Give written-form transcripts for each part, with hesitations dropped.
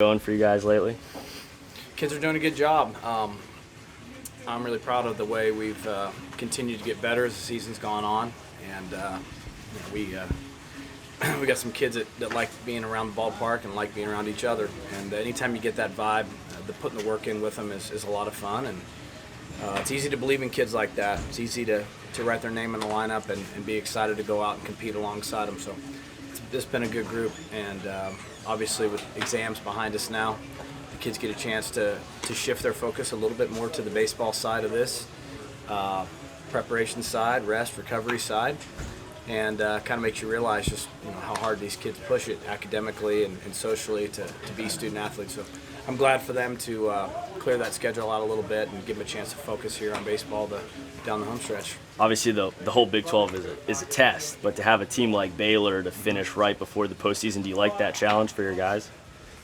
Going for you guys lately? Kids are doing a good job. I'm really proud of the way we've continued to get better as the season's gone on, and we got some kids that like being around the ballpark and like being around each other. And anytime you get that vibe, the putting the work in with them is a lot of fun. And it's easy to believe in kids like that. It's easy to write their name in the lineup and be excited to go out and compete alongside them. So it's been a good group, and obviously with exams behind us now, the kids get a chance to shift their focus a little bit more to the baseball side of this, preparation side, rest, recovery side, and kind of makes you realize just how hard these kids push it academically and socially to be student athletes. So I'm glad for them to clear that schedule out a little bit and give them a chance to focus here on baseball down the home stretch. Obviously, the whole Big 12 is a test, but to have a team like Baylor to finish right before the postseason, do you like that challenge for your guys?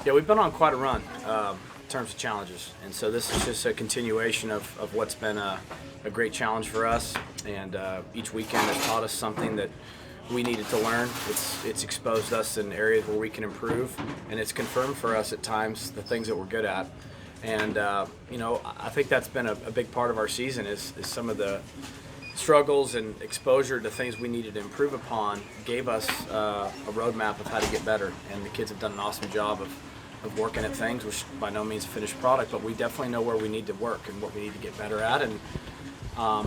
Yeah, we've been on quite a run in terms of challenges, and so this is just a continuation of what's been a great challenge for us, and each weekend has taught us something that we needed to learn. It's exposed us in areas where we can improve, and it's confirmed for us at times the things that we're good at. And I think that's been a big part of our season is some of the struggles and exposure to things we needed to improve upon gave us a roadmap of how to get better. And the kids have done an awesome job of working at things, which by no means a finished product, but we definitely know where we need to work and what we need to get better at. And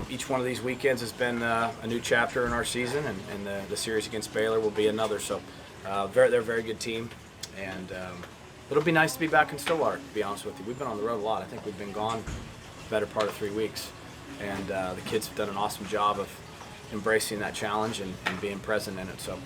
each one of these weekends has been a new chapter in our season, and the series against Baylor will be another. So they're a very good team, and it'll be nice to be back in Stillwater, to be honest with you. We've been on the road a lot. I think we've been gone the better part of 3 weeks, and the kids have done an awesome job of embracing that challenge and being present in it. So,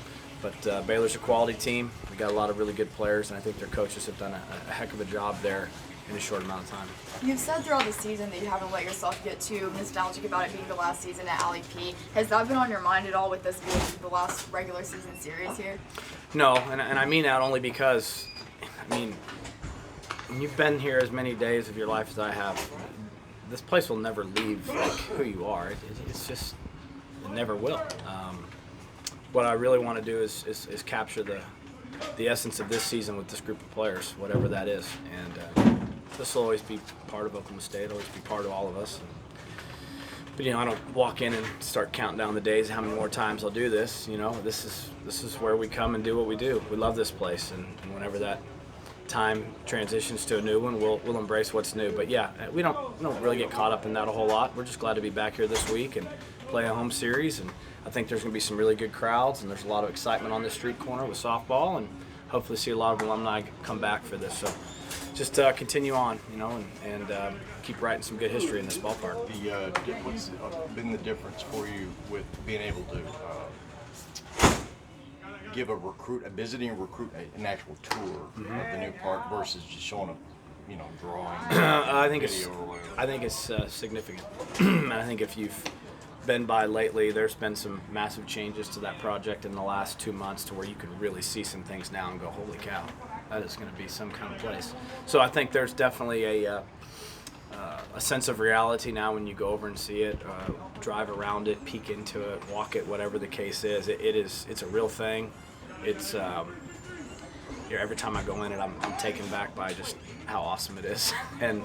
but Baylor's a quality team. We got a lot of really good players, and I think their coaches have done a heck of a job there in a short amount of time. You've said throughout the season that you haven't let yourself get too nostalgic about it being the last season at Alley P. Has that been on your mind at all with this being the last regular season series here? No, and I mean that only because, when you've been here as many days of your life as I have, this place will never leave who you are. It's just, it never will. What I really want to do is capture the essence of this season with this group of players, whatever that is. And this will always be part of Oklahoma State, always be part of all of us. But I don't walk in and start counting down the days, how many more times I'll do this. This is where we come and do what we do. We love this place, and whenever that time transitions to a new one, we'll embrace what's new. But yeah, we don't really get caught up in that a whole lot. We're just glad to be back here this week and play a home series, and I think there's going to be some really good crowds, and there's a lot of excitement on this street corner with softball, and hopefully see a lot of alumni come back for this. So just continue on, and keep writing some good history in this ballpark. What's been the difference for you with being able to give a visiting recruit, an actual tour of the new park versus just showing a, drawing? I think it's significant. And I think if you've been by lately, there's been some massive changes to that project in the last 2 months to where you can really see some things now and go, holy cow, that is going to be some kind of place. So I think there's definitely a sense of reality now when you go over and see it, drive around it, peek into it, walk it, whatever the case is. It's a real thing. It's every time I go in it, I'm taken back by just how awesome it is. And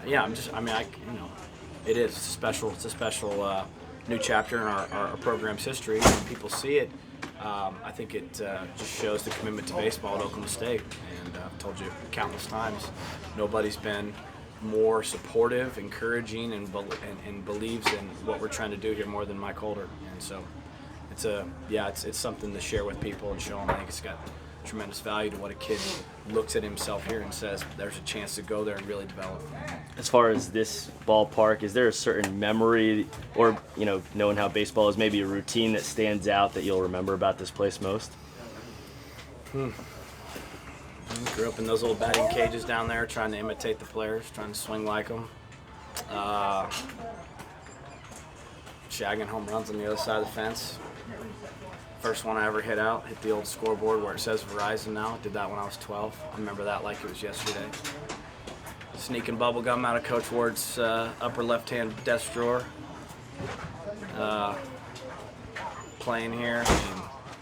yeah, it is special. It's a special new chapter in our program's history. When people see it, I think it just shows the commitment to baseball at Oklahoma State. And I've told you countless times, nobody's been more supportive, encouraging, and believes in what we're trying to do here more than Mike Holder. And so it's something to share with people and show them. I think it's got tremendous value to what a kid looks at himself here and says, there's a chance to go there and really develop. As far as this ballpark, is there a certain memory or, knowing how baseball is, maybe a routine that stands out that you'll remember about this place most? Grew up in those little batting cages down there, trying to imitate the players, trying to swing like them. Shagging home runs on the other side of the fence. First one I ever hit the old scoreboard where it says Verizon now. Did that when I was 12. I remember that like it was yesterday. Sneaking bubble gum out of Coach Ward's upper left-hand desk drawer. Playing here,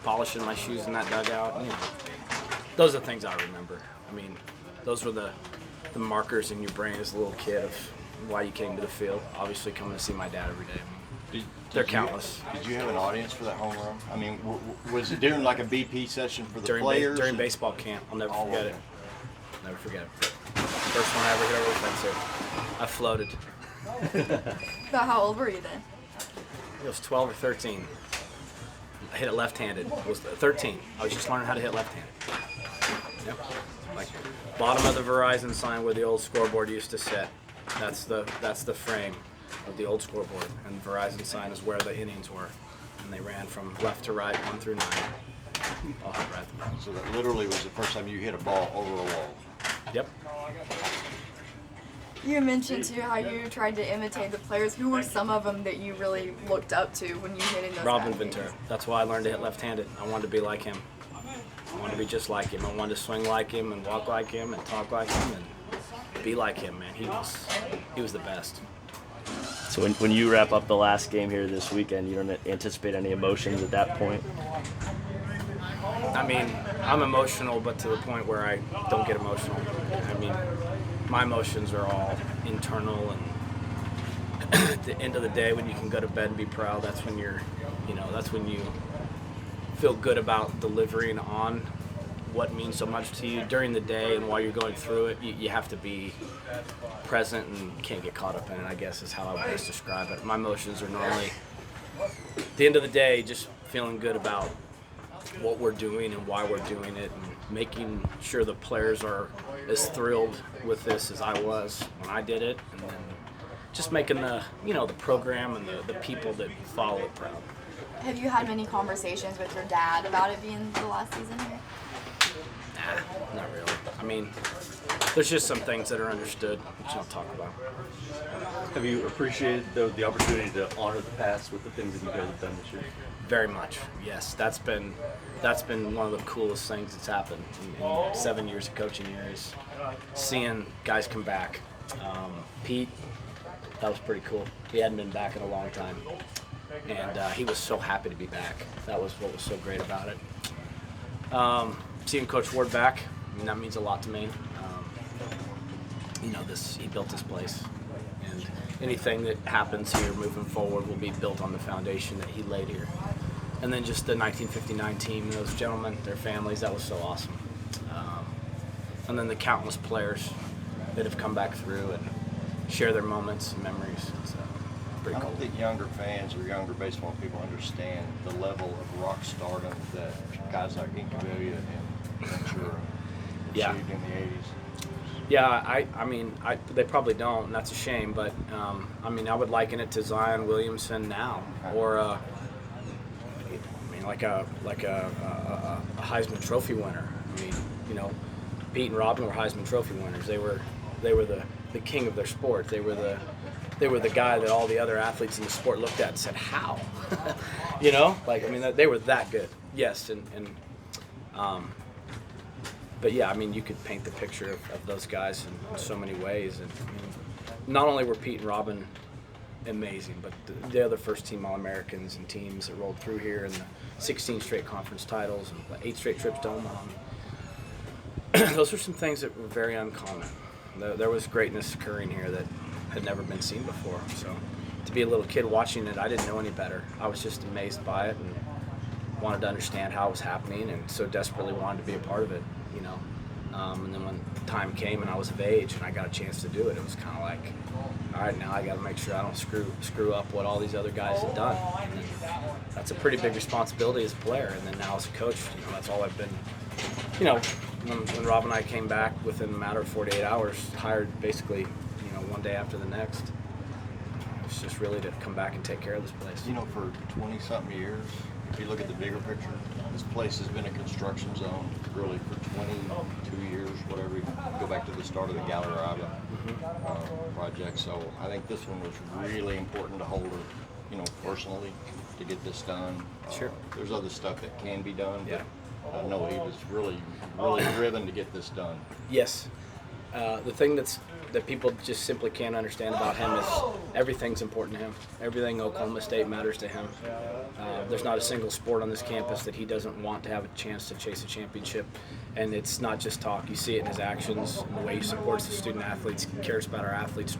polishing my shoes in that dugout. Those are the things I remember. those were the markers in your brain as a little kid of why you came to the field. Obviously, coming to see my dad every day. They're countless. Did you have an audience for that home run? I mean, was it during like a BP session for the players? During baseball camp. I'll never forget it. Never forget it. First one I ever hit over the fence. I floated. About how old were you then? It was 12 or 13. I hit it left-handed. It was 13. I was just learning how to hit left-handed. Yep. Like bottom of the Verizon sign where the old scoreboard used to sit. That's the frame of the old scoreboard, and the Verizon sign is where the innings were, and they ran from left to right, 1 through 9. I'll hit right there. So that literally was the first time you hit a ball over a wall. Yep. You mentioned too how you tried to imitate the players. Who were some of them that you really looked up to when you hitting those? Robin athletes? Ventura. That's why I learned to hit left-handed. I wanted to be like him. I wanted to be just like him. I wanted to swing like him and walk like him and talk like him and be like him, man. He was the best. So when you wrap up the last game here this weekend, you don't anticipate any emotions at that point? I mean, I'm emotional, but to the point where I don't get emotional. I mean, my emotions are all internal, and at the end of the day, when you can go to bed and be proud, that's when that's when you feel good about delivering on what means so much to you during the day, and while you're going through it, you have to be present and can't get caught up in it, I guess is how I would best describe it. My emotions are normally, at the end of the day, just feeling good about what we're doing and why we're doing it, and making sure the players are as thrilled with this as I was when I did it, and then just making the program and the people that follow it proud. Have you had many conversations with your dad about it being the last season here? Nah, not really. I mean, there's just some things that are understood, which I don't talk about. Have you appreciated the opportunity to honor the past with the things that you guys have done this year? Very much, yes. That's been one of the coolest things that's happened in 7 years of coaching here, is seeing guys come back. Pete, that was pretty cool. He hadn't been back in a long time, and he was so happy to be back. That was what was so great about it. Seeing Coach Ward back, I mean, that means a lot to me. He built this place, and anything that happens here moving forward will be built on the foundation that he laid here. And then just the 1959 team, those gentlemen, their families, that was so awesome. And then the countless players that have come back through and share their moments and memories. So, pretty I cool. don't think younger fans or younger baseball people understand the level of rock stardom that guys like Incaviglia and Ventura Yeah. achieved in the 80s. Yeah, I mean, they probably don't, and that's a shame. But I mean, I would liken it to Zion Williamson now, or like a Heisman Trophy winner. I mean, Pete and Robin were Heisman Trophy winners. They were the king of their sport. They were the guy that all the other athletes in the sport looked at and said, "How?" They were that good. Yes, but yeah, I mean, you could paint the picture of those guys in so many ways. And I mean, not only were Pete and Robin amazing, but the other first-team All-Americans and teams that rolled through here, and the 16 straight conference titles and the 8 straight trips to Omaha. Those are some things that were very uncommon. There was greatness occurring here that had never been seen before. So to be a little kid watching it, I didn't know any better. I was just amazed by it and wanted to understand how it was happening, and so desperately wanted to be a part of it. And then when time came and I was of age and I got a chance to do it, it was kind of like, all right, now I got to make sure I don't screw up what all these other guys have done. And that's a pretty big responsibility as a player. And then now as a coach, that's all I've been. When Rob and I came back within a matter of 48 hours, hired basically, one day after the next. It's just really to come back and take care of this place. For 20-something years, if you look at the bigger picture, this place has been a construction zone really for 22 years, whatever. You go back to the start of the Galarraga project. So I think this one was really important to Holder, personally, to get this done. Sure. There's other stuff that can be done, Yeah. but I know he was really, really driven to get this done. Yes. The thing that people just simply can't understand about him is everything's important to him. Everything Oklahoma State matters to him. There's not a single sport on this campus that he doesn't want to have a chance to chase a championship. And it's not just talk. You see it in his actions, in the way he supports the student athletes, he cares about our athletes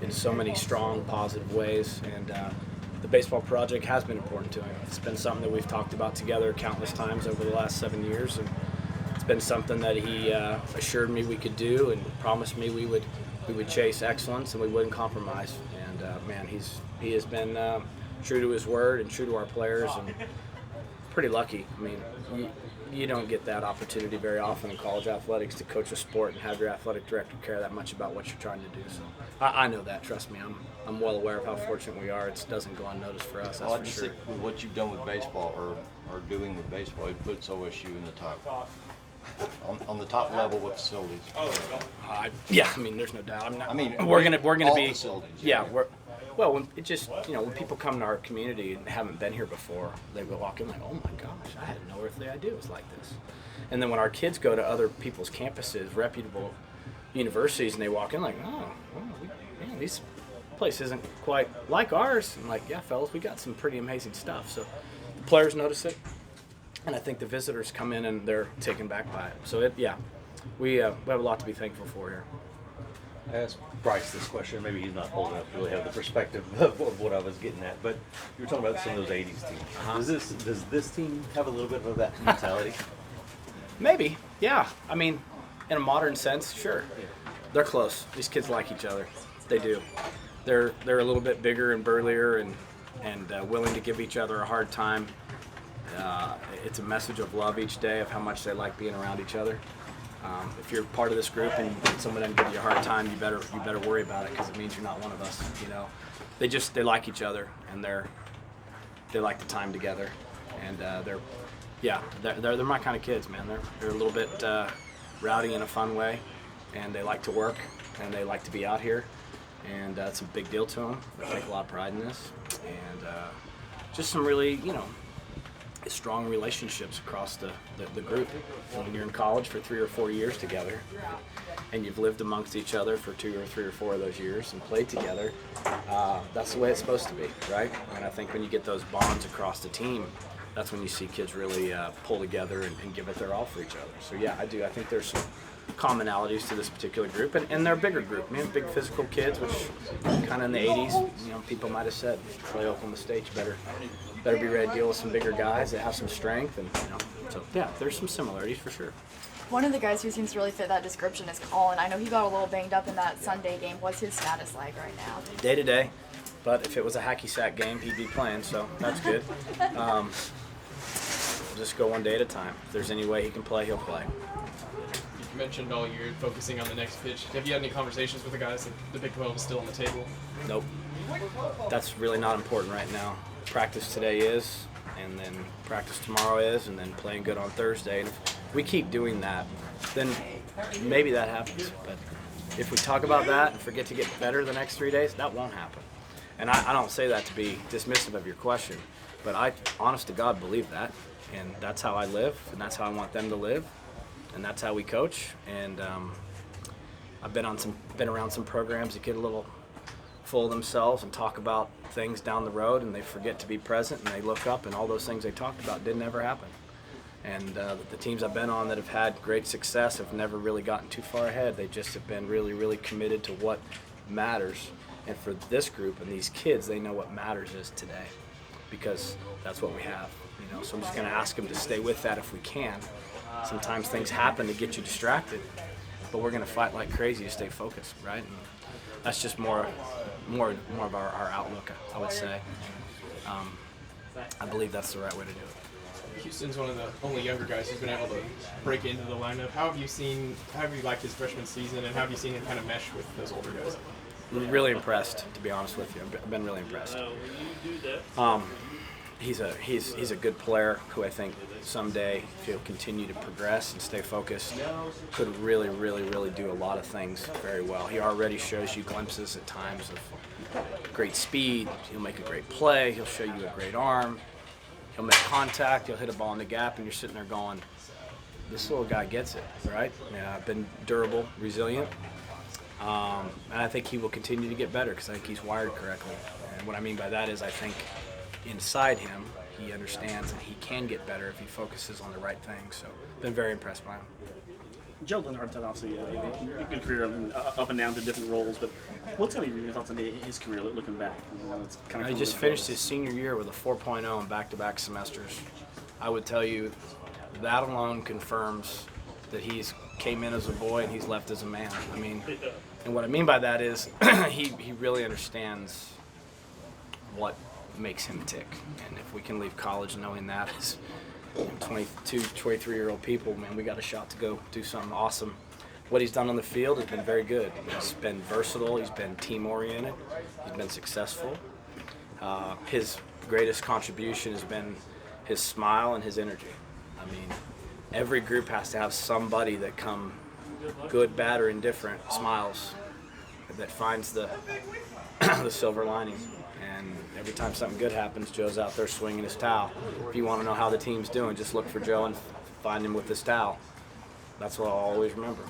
in so many strong, positive ways. And the baseball project has been important to him. It's been something that we've talked about together countless times over the last 7 years. And it's been something that he assured me we could do and promised me we would chase excellence and we wouldn't compromise. And man, he has been true to his word and true to our players, and pretty lucky. I mean, you don't get that opportunity very often in college athletics to coach a sport and have your athletic director care that much about what you're trying to do. So I know that. Trust me, I'm well aware of how fortunate we are. It doesn't go unnoticed for us. That's Well, I for just sure. think with what you've done with baseball or doing with baseball, it puts OSU in the top. On the top level with facilities. Yeah, I mean, there's no doubt. I We're gonna all be. facilities, Yeah, when it just, when people come to our community and haven't been here before, they will walk in like, oh my gosh, I had no earthly idea it was like this. And then when our kids go to other people's campuses, reputable universities, and they walk in like, oh, well, this place isn't quite like ours. And like, yeah, fellas, we got some pretty amazing stuff. So the players notice it, and I think the visitors come in and they're taken back by it. So we have a lot to be thankful for here. I asked Bryce this question. Maybe he's not old enough to really have the perspective of what I was getting at. But you were talking about some of those '80s teams. Does this team have a little bit of that mentality? Maybe, yeah. I mean, in a modern sense, sure. They're close. These kids like each other. They do. They're a little bit bigger and burlier and willing to give each other a hard time. It's a message of love each day of how much they like being around each other. If you're part of this group and someone doesn't give you a hard time, you better worry about it, because it means you're not one of us. They like each other, and they like the time together, and they're my kind of kids, man. They're a little bit rowdy in a fun way, and they like to work, and they like to be out here, and that's a big deal to them. They take a lot of pride in this, and just some really strong relationships across the group. When you're in college for 3 or 4 years together, and you've lived amongst each other for 2 or 3 or 4 of those years and played together, that's the way it's supposed to be, right? And I think when you get those bonds across the team, that's when you see kids really pull together and give it their all for each other. So yeah, I do. I think there's some commonalities to this particular group, and they're a bigger group, man. Big physical kids, which kind of in the '80s, people might have said, play Oklahoma State, you better be ready to deal with some bigger guys that have some strength, and so yeah, there's some similarities for sure. One of the guys who seems to really fit that description is Colin. I know he got a little banged up in that Sunday game. What's his status like right now? Day to day, but if it was a hacky sack game, he'd be playing, so that's good. Just go one day at a time. If there's any way he can play, he'll play. You mentioned all year focusing on the next pitch. Have you had any conversations with the guys that the Big 12 is still on the table? Nope. That's really not important right now. Practice today is, and then practice tomorrow is, and then playing good on Thursday. And if we keep doing that, then maybe that happens. But if we talk about that and forget to get better the next 3 days, that won't happen. And I don't say that to be dismissive of your question, but I, honest to God, believe that. And that's how I live, and that's how I want them to live, and that's how we coach. And I've been around some programs that get a little full of themselves and talk about things down the road, and they forget to be present, and they look up, and all those things they talked about didn't ever happen. And the teams I've been on that have had great success have never really gotten too far ahead. They just have been really, really committed to what matters. And for this group and these kids, they know what matters is today, because that's what we have. So I'm just going to ask them to stay with that if we can. Sometimes things happen to get you distracted, but we're going to fight like crazy to stay focused, right? And that's just more of our outlook, I would say. I believe that's the right way to do it. Houston's one of the only younger guys who's been able to break into the lineup. How have you liked his freshman season, and how have you seen him kind of mesh with those older guys? Really impressed, to be honest with you. I've been really impressed. He's a good player who I think someday, if he'll continue to progress and stay focused, could really, really, really do a lot of things very well. He already shows you glimpses at times of great speed. He'll make a great play. He'll show you a great arm. He'll make contact. He'll hit a ball in the gap, and you're sitting there going, this little guy gets it, right? Been durable, resilient, and I think he will continue to get better because I think he's wired correctly. And what I mean by that is I think inside him, he understands that he can get better if he focuses on the right things. So, been very impressed by him. Joe Linhart had obviously a good career up and down to different roles, but what's kind of your thoughts on his career looking back? It's kind of He just finished his senior year with a 4.0 in back-to-back semesters. I would tell you that alone confirms that he's came in as a boy and he's left as a man. I mean, and what I mean by that is he really understands what makes him tick. And if we can leave college knowing that as 22, 23-year-old people, man, we got a shot to go do something awesome. What he's done on the field has been very good. He's been versatile. He's been team-oriented. He's been successful. His greatest contribution has been his smile and his energy. I mean, every group has to have somebody that come good, bad, or indifferent, smiles, that finds the the silver lining. And every time something good happens, Joe's out there swinging his towel. If you want to know how the team's doing, just look for Joe and find him with his towel. That's what I'll always remember.